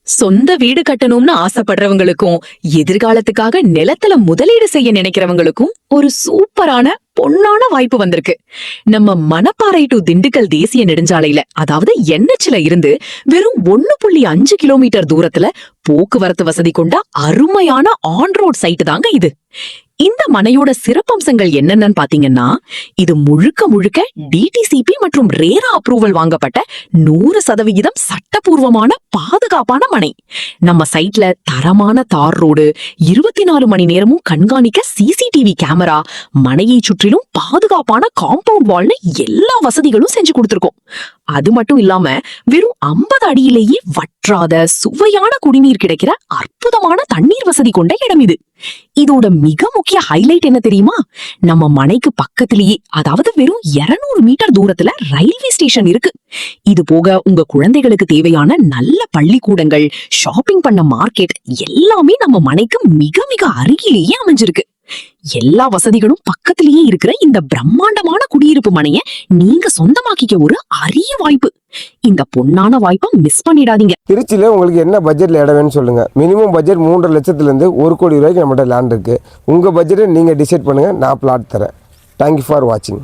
சொந்த வீடு கட்டணும்னு ஆசைப்படுறவங்களுக்கும் எதிர்காலத்துக்காக நிலத்துல முதலீடு செய்ய நினைக்கிறவங்களுக்கும் ஒரு சூப்பரான பொன்னான வாய்ப்பு வந்திருக்கு. நம்ம மணப்பாறை டு திண்டுக்கல் தேசிய நெடுஞ்சாலையில, அதாவது NHல இருந்து வெறும் 1.5 கிலோமீட்டர் தூரத்துல போக்குவரத்து வசதி கொண்ட அருமையான ஆன் ரோட் சைட்டு தாங்க இது. இந்த மனையோட சிறப்பம்சங்கள் என்னென்னு பாத்தீங்கன்னா, இது முழுக்க முழுக்க DTCP மற்றும் ரேரா அப்ரூவல் வாங்கப்பட்ட 100% சட்டப்பூர்வமான பாதுகாப்பான மனை. நம்ம சைட்ல தரமான தார் ரோடு, 24 மணி நேரமும் கண்காணிக்க CCTV கேமரா, மனையை சுற்றிலும் பாதுகாப்பான காம்பவுண்ட் வால்னு எல்லா வசதிகளும் செஞ்சு கொடுத்திருக்கோம். அது மட்டும் இல்லாம வெறும் 50 அடியிலேயே வற்றாத சுவையான குடிநீர் கிடைக்கிற அற்புதமான தண்ணீர் வசதி கொண்ட இடம் இது. இதோட மிக முக்கிய ஹைலைட் என்ன தெரியுமா? நம்ம மனைக்கு பக்கத்திலேயே, அதாவது வெறும் 200 மீட்டர் தூரத்துல ரயில்வே ஸ்டேஷன் இருக்கு. இது போக உங்க குழந்தைகளுக்கு தேவையான நல்ல பள்ளிக்கூடங்கள், ஷாப்பிங் பண்ண மார்க்கெட் எல்லாமே நம்ம மனைக்கு மிக மிக அருகிலேயே அமைஞ்சிருக்கு. எல்லா வசதிகளும் பக்கத்திலேயே இருக்கிற இந்த பிரம்மாண்டமான குடியிருப்பு மனைய நீங்க சொந்தமாக்கிக்க ஒரு அரிய வாய்ப்பு. இந்த பொன்னான வாய்ப்பை மிஸ் பண்ணிடாதீங்க. திருச்சியில உங்களுக்கு என்ன பட்ஜெட்ல இடம் வேணும்னு சொல்லுங்க. மினிமம் பட்ஜெட் 3.5 லட்சத்துல இருந்து 1 கோடி ரூபாய்க்கு நம்மகிட்ட லேண்ட் இருக்கு. உங்க பட்ஜெட்டை நீங்க டிசைட் பண்ணுங்க, நான் பிளாட் தரேன். தேங்க்யூ ஃபார் வாட்சிங்.